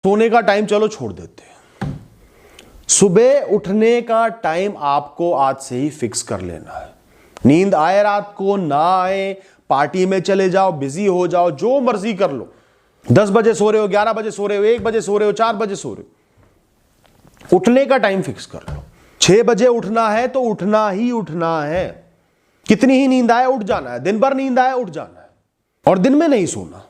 सोने का टाइम चलो छोड़ देते हैं, सुबह उठने का टाइम आपको आज से ही फिक्स कर लेना है। नींद आए रात को ना आए, पार्टी में चले जाओ, बिजी हो जाओ, जो मर्जी कर लो, 10 बजे सो रहे हो, 11 बजे सो रहे हो, 1 बजे सो रहे हो, 4 बजे सो रहे हो, उठने का टाइम फिक्स कर लो। 6 बजे उठना है तो उठना ही उठना है। कितनी ही नींद आए उठ जाना है, दिन भर नींद आए उठ जाना है। और दिन में नहीं सोना,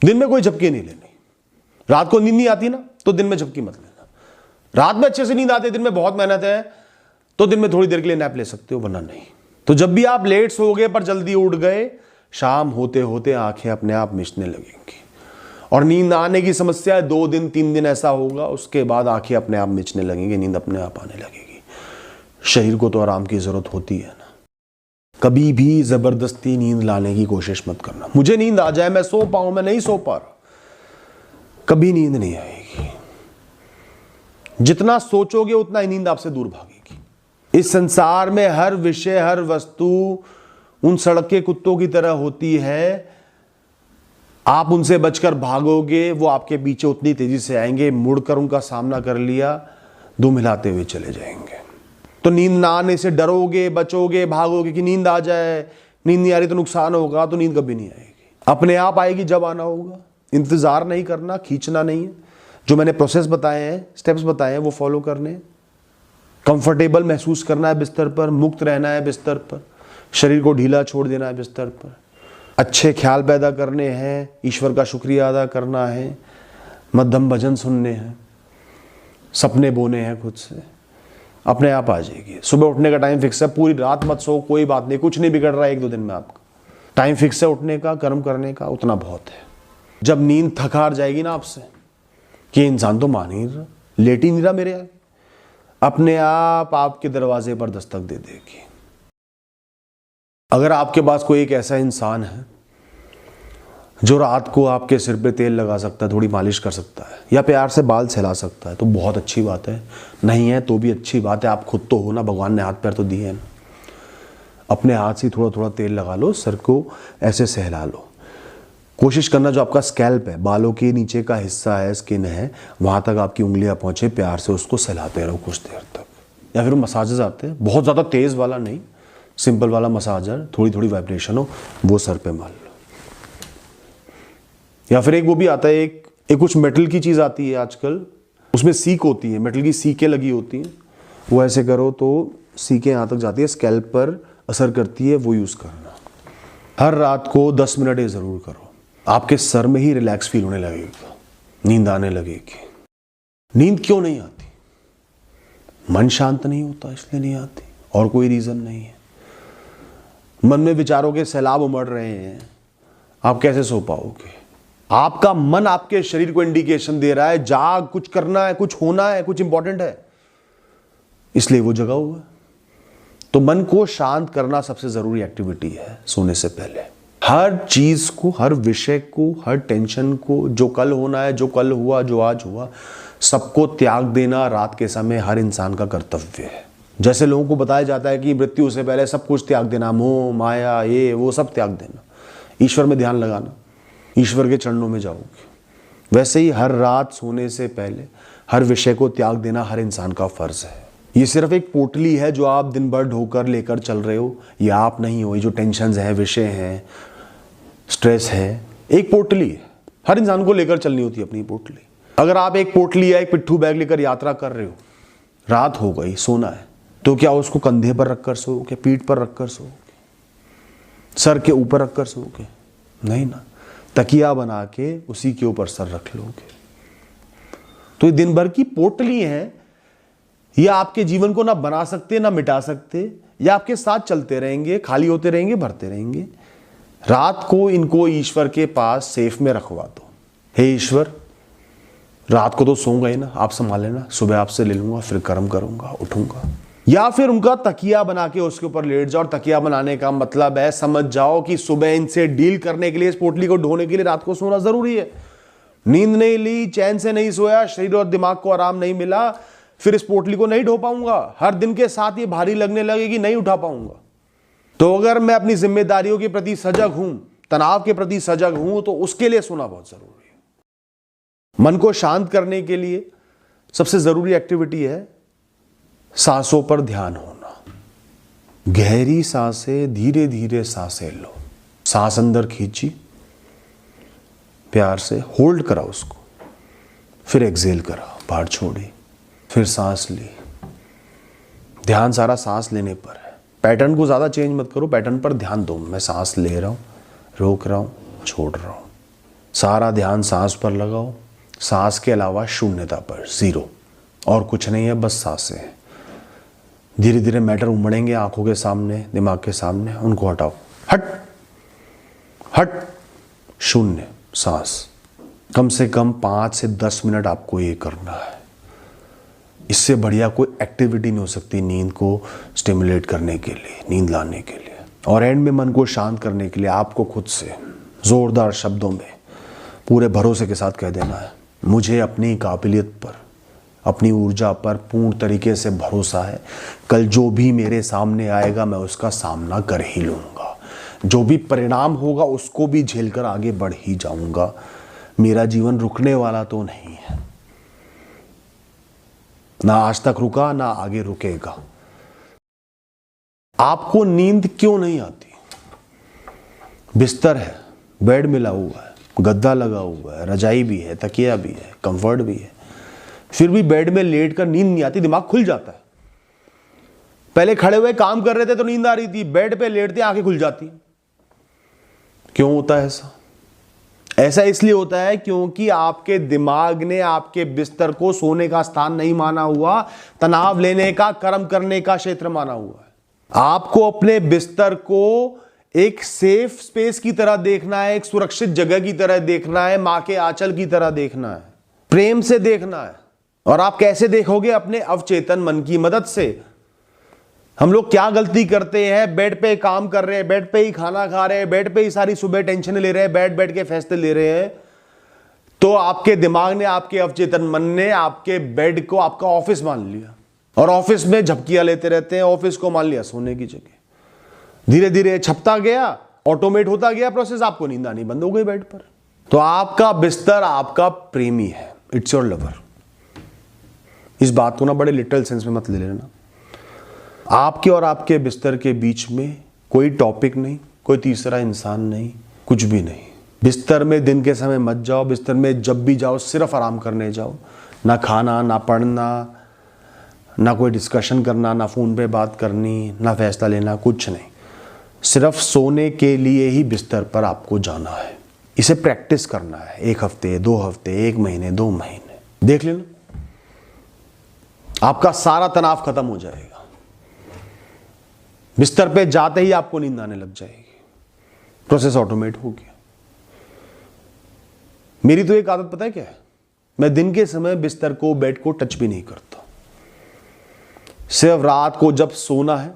दिन में कोई झपकी नहीं लेनी। रात को नींद नहीं आती ना तो दिन में झपकी मत लेना। रात में अच्छे से नींद आती है, दिन में बहुत मेहनत है तो दिन में थोड़ी देर के लिए नैप ले सकते हो, वरना नहीं। तो जब भी आप लेट सो गए पर जल्दी उठ गए, शाम होते होते आंखें अपने आप मिचने लगेंगी। और नींद आने की समस्या है 2 दिन 3 दिन ऐसा होगा, उसके बाद आंखें अपने आप मिचने लगेंगी, नींद अपने आप आने लगेगी। शरीर को तो आराम की जरूरत होती है ना। कभी भी जबरदस्ती नींद लाने की कोशिश मत करना। मुझे नींद आ जाए, मैं सो पाऊं, मैं नहीं सो पा रहा, कभी नींद नहीं आएगी। जितना सोचोगे उतना ही नींद आपसे दूर भागेगी। इस संसार में हर विषय, हर वस्तु उन सड़क के कुत्तों की तरह होती है। आप उनसे बचकर भागोगे, वो आपके पीछे उतनी तेजी से आएंगे, मुड़कर उनका सामना कर लिया, दुम हिलाते हुए चले जाएंगे। तो नींद ना आने से डरोगे, बचोगे, भागोगे कि नींद आ जाए, नींद नहीं आ रही तो नुकसान होगा, तो नींद कभी नहीं आएगी। अपने आप आएगी जब आना होगा। इंतजार नहीं करना, खींचना नहीं है। जो मैंने प्रोसेस बताए हैं, स्टेप्स बताए हैं, वो फॉलो करने। कंफर्टेबल महसूस करना है बिस्तर पर, मुक्त रहना है बिस्तर पर, शरीर को ढीला छोड़ देना है बिस्तर पर। अच्छे ख्याल पैदा करने हैं, ईश्वर का शुक्रिया अदा करना है, मध्यम भजन सुनने हैं, सपने बोने हैं खुद से, अपने आप आ जाएगी। सुबह उठने का टाइम फिक्स है, पूरी रात मत सो, कोई बात नहीं, कुछ नहीं बिगड़ रहा है 1-2 दिन में आपका। टाइम फिक्स है उठने का, कर्म करने का, उतना बहुत है। जब नींद थकार जाएगी ना आपसे कि इंसान तो मान ही रहा, लेट ही नहीं रहा मेरे आगे, अपने आप आपके दरवाजे पर दस्तक दे देगी। अगर आपके पास कोई एक ऐसा इंसान है जो रात को आपके सिर पे तेल लगा सकता है, थोड़ी मालिश कर सकता है, या प्यार से बाल सहला सकता है, तो बहुत अच्छी बात है। नहीं है तो भी अच्छी बात है, आप खुद तो हो ना, भगवान ने हाथ पैर तो दिए हैं ना। अपने हाथ से थोड़ा थोड़ा तेल लगा लो, सर को ऐसे सहला लो। कोशिश करना जो आपका स्कैल्प है, बालों के नीचे का हिस्सा है, स्किन है, वहां तक आपकी उंगलियां पहुंचे, प्यार से उसको सहलाते रहो कुछ देर तक। या फिर मसाजेस आते हैं, बहुत ज़्यादा तेज़ वाला नहीं, सिंपल वाला मसाजर, थोड़ी थोड़ी वाइब्रेशन हो, वो सर पे मार लो। या फिर एक वो भी आता है, एक कुछ मेटल की चीज़ आती है आजकल, उसमें सीक होती है, मेटल की सीकें लगी होती हैं, वो ऐसे करो तो सीकें यहाँ तक जाती है, स्कैल्प पर असर करती है, वो यूज़ करना। हर रात को 10 मिनट ये ज़रूर करो, आपके सर में ही रिलैक्स फील होने लगेगा, नींद आने लगेगी। नींद क्यों नहीं आती? मन शांत नहीं होता इसलिए नहीं आती, और कोई रीज़न नहीं है। मन में विचारों के सैलाब उमड़ रहे हैं, आप कैसे सो पाओगे? आपका मन आपके शरीर को इंडिकेशन दे रहा है, जाग, कुछ करना है, कुछ होना है, कुछ इंपॉर्टेंट है, इसलिए वो जगा हुआ है। तो मन को शांत करना सबसे जरूरी एक्टिविटी है सोने से पहले। हर चीज को, हर विषय को, हर टेंशन को, जो कल होना है, जो कल हुआ, जो आज हुआ, सबको त्याग देना रात के समय हर इंसान का कर्तव्य है। जैसे लोगों को बताया जाता है कि मृत्यु से पहले सब कुछ त्याग देना, मोह माया ये वो सब त्याग देना, ईश्वर में ध्यान लगाना, ईश्वर के चरणों में जाओगे। वैसे ही हर रात सोने से पहले हर विषय को त्याग देना हर इंसान का फर्ज है। ये सिर्फ एक पोटली है जो आप दिन भर ढोकर लेकर चल रहे हो, ये आप नहीं हो। ये जो टेंशन है, विषय है, स्ट्रेस है, एक पोटली है, हर इंसान को लेकर चलनी होती है अपनी पोटली। अगर आप एक पोटली या एक पिट्ठू बैग लेकर यात्रा कर रहे हो, रात हो गई, सोना है, तो क्या उसको कंधे पर रखकर सोओगे, पीठ पर रखकर सोओगे, सर के ऊपर रखकर सोओगे? नहीं ना, तकिया बना के उसी के ऊपर सर रख लोगे। तो ये दिन भर की पोटली है, ये आपके जीवन को ना बना सकते ना मिटा सकते, या आपके साथ चलते रहेंगे, खाली होते रहेंगे, भरते रहेंगे। रात को इनको ईश्वर के पास सेफ में रखवा दो। हे ईश्वर, रात को तो सो गए ना, आप संभाल लेना, सुबह आपसे ले लूंगा, फिर कर्म करूंगा, उठूंगा। या फिर उनका तकिया बना के उसके ऊपर लेट जाओ। और तकिया बनाने का मतलब है, समझ जाओ कि सुबह इनसे डील करने के लिए, इस पोटली को ढोने के लिए रात को सोना जरूरी है। नींद नहीं ली, चैन से नहीं सोया, शरीर और दिमाग को आराम नहीं मिला, फिर इस पोटली को नहीं ढो पाऊंगा, हर दिन के साथ ये भारी लगने लगेगी, नहीं उठा पाऊंगा। तो अगर मैं अपनी जिम्मेदारियों के प्रति सजग हूं, तनाव के प्रति सजग हूं, तो उसके लिए सोना बहुत जरूरी है। मन को शांत करने के लिए सबसे जरूरी एक्टिविटी है सांसों पर ध्यान होना। गहरी सांसें, धीरे धीरे सांसें लो। सांस अंदर खींची, प्यार से होल्ड करा उसको, फिर एक्सेल करा, बाहर छोड़ी, फिर सांस ली। ध्यान सारा सांस लेने पर है। पैटर्न को ज्यादा चेंज मत करो, पैटर्न पर ध्यान दो। मैं सांस ले रहा हूं, रोक रहा हूं, छोड़ रहा हूं। सारा ध्यान सांस पर लगाओ। सांस के अलावा शून्यता पर, जीरो, और कुछ नहीं है, बस सांसें हैं। धीरे धीरे मैटर उमड़ेंगे आंखों के सामने, दिमाग के सामने, उनको हटाओ। हट हट, शून्य, सांस। कम से कम 5 से 10 मिनट आपको ये करना है। इससे बढ़िया कोई एक्टिविटी नहीं हो सकती नींद को स्टिमुलेट करने के लिए, नींद लाने के लिए। और एंड में मन को शांत करने के लिए आपको खुद से जोरदार शब्दों में पूरे भरोसे के साथ कह देना है, मुझे अपनी काबिलियत पर, अपनी ऊर्जा पर पूर्ण तरीके से भरोसा है। कल जो भी मेरे सामने आएगा मैं उसका सामना कर ही लूंगा। जो भी परिणाम होगा उसको भी झेलकर आगे बढ़ ही जाऊंगा। मेरा जीवन रुकने वाला तो नहीं है, ना आज तक रुका, ना आगे रुकेगा। आपको नींद क्यों नहीं आती? बिस्तर है, बेड मिला हुआ है, गद्दा लगा हुआ है, रजाई भी है, तकिया भी है, कंफर्ट भी है, फिर भी बेड में लेट कर नींद नहीं आती। दिमाग खुल जाता है। पहले खड़े हुए काम कर रहे थे तो नींद आ रही थी, बेड पे लेटते आंखें खुल जाती। क्यों होता है ऐसा? ऐसा इसलिए होता है क्योंकि आपके दिमाग ने आपके बिस्तर को सोने का स्थान नहीं माना हुआ, तनाव लेने का, कर्म करने का क्षेत्र माना हुआ है। आपको अपने बिस्तर को एक सेफ स्पेस की तरह देखना है, एक सुरक्षित जगह की तरह देखना है, मां के आंचल की तरह देखना है, प्रेम से देखना है। और आप कैसे देखोगे? अपने अवचेतन मन की मदद से। हम लोग क्या गलती करते हैं? बेड पे काम कर रहे हैं, बेड पे ही खाना खा रहे हैं, बेड पे ही सारी सुबह टेंशन ले रहे हैं, बैठ के फैसले ले रहे हैं। तो आपके दिमाग ने, आपके अवचेतन मन ने आपके बेड को आपका ऑफिस मान लिया, और ऑफिस में झपकियां लेते रहते हैं। ऑफिस को मान लिया सोने की जगह। धीरे धीरे छपता गया, ऑटोमेट होता गया प्रोसेस, आपको नींद आनी बंद हो गई बेड पर। तो आपका बिस्तर आपका प्रेमी है, इट्स योर लवर। इस बात को ना बड़े लिटरल सेंस में मत ले लेना। आपके और आपके बिस्तर के बीच में कोई टॉपिक नहीं, कोई तीसरा इंसान नहीं, कुछ भी नहीं। बिस्तर में दिन के समय मत जाओ। बिस्तर में जब भी जाओ सिर्फ आराम करने जाओ। ना खाना, ना पढ़ना, ना कोई डिस्कशन करना, ना फोन पे बात करनी, ना फैसला लेना, कुछ नहीं। सिर्फ सोने के लिए ही बिस्तर पर आपको जाना है। इसे प्रैक्टिस करना है। 1 हफ्ते, 2 हफ्ते, 1 महीने, 2 महीने, देख लेना, आपका सारा तनाव खत्म हो जाएगा। बिस्तर पे जाते ही आपको नींद आने लग जाएगी। प्रोसेस ऑटोमेट हो गया। मेरी तो एक आदत पता है क्या है? मैं दिन के समय बिस्तर को, बेड को टच भी नहीं करता। सिर्फ रात को जब सोना है,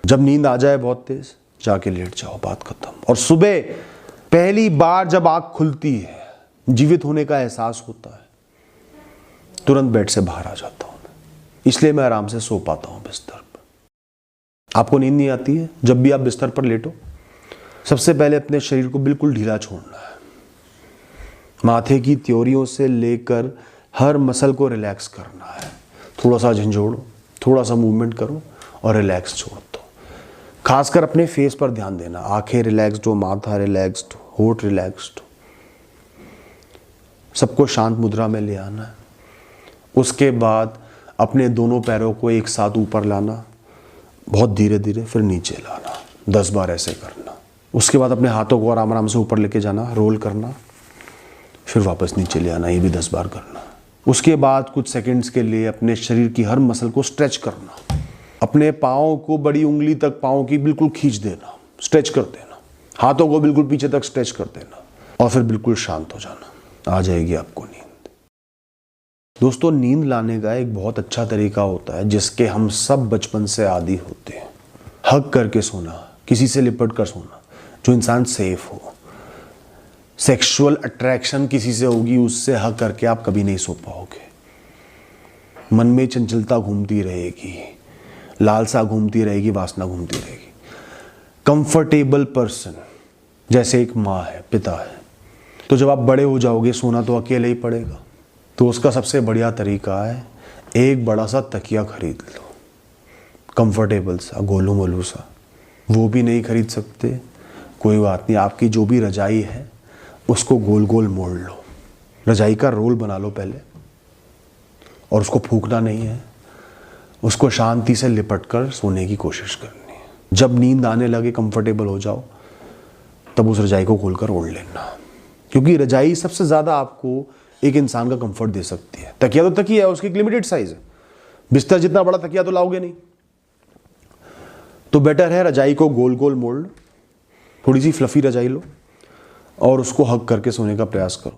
जब नींद आ जाए बहुत तेज, जाके लेट जाओ, बात खत्म। और सुबह पहली बार जब आंख खुलती है, जीवित होने का एहसास होता है, तुरंत बेड से बाहर आ जाता हूं मैं। इसलिए मैं आराम से सो पाता हूं बिस्तर पर। आपको नींद नहीं आती है? जब भी आप बिस्तर पर लेटो, सबसे पहले अपने शरीर को बिल्कुल ढीला छोड़ना है। माथे की त्योरियों से लेकर हर मसल को रिलैक्स करना है। थोड़ा सा झंझोड़ो, थोड़ा सा मूवमेंट करो और रिलैक्स छोड़ दो। खासकर अपने फेस पर ध्यान देना। आंखें रिलैक्स्ड हो, माथा रिलैक्स्ड, होठ रिलैक्स्ड। सबको शांत मुद्रा में ले आना है। उसके बाद अपने दोनों पैरों को एक साथ ऊपर लाना, बहुत धीरे धीरे, फिर नीचे लाना, 10 बार ऐसे करना। उसके बाद अपने हाथों को आराम आराम से ऊपर लेके जाना, रोल करना, फिर वापस नीचे ले आना, ये भी 10 बार करना। उसके बाद कुछ सेकंड्स के लिए अपने शरीर की हर मसल को स्ट्रेच करना। अपने पाँव को बड़ी उंगली तक पाँव की बिल्कुल खींच देना, स्ट्रेच कर देना। हाथों को बिल्कुल पीछे तक स्ट्रेच कर देना, और फिर बिल्कुल शांत हो जाना। आ जाएगी आपको नींद। दोस्तों, नींद लाने का एक बहुत अच्छा तरीका होता है जिसके हम सब बचपन से आदी होते हैं। हग करके सोना, किसी से लिपट कर सोना, जो इंसान सेफ हो। सेक्सुअल अट्रैक्शन किसी से होगी, उससे हग करके आप कभी नहीं सो पाओगे। मन में चंचलता घूमती रहेगी, लालसा घूमती रहेगी, वासना घूमती रहेगी। कंफर्टेबल पर्सन, जैसे एक माँ है, पिता है, तो जब आप बड़े हो जाओगे सोना तो अकेले ही पड़ेगा। तो उसका सबसे बढ़िया तरीका है, एक बड़ा सा तकिया खरीद लो, कंफर्टेबल सा, गोलू मोलू सा। वो भी नहीं खरीद सकते, कोई बात नहीं, आपकी जो भी रजाई है उसको गोल गोल मोड़ लो, रजाई का रोल बना लो पहले, और उसको फूंकना नहीं है, उसको शांति से लिपट कर सोने की कोशिश करनी है। जब नींद आने लगे, कंफर्टेबल हो जाओ, तब उस रजाई को खोलकर ओढ़ लेना, क्योंकि रजाई सबसे ज़्यादा आपको एक इंसान का कंफर्ट दे सकती है। तकिया तो तकिया है, उसकी एक लिमिटेड साइज है, बिस्तर जितना बड़ा तकिया तो लाओगे नहीं। तो बेटर है रजाई को गोल गोल मोड़ लो, थोड़ी सी फ्लफी रजाई लो और उसको हग करके सोने का प्रयास करो।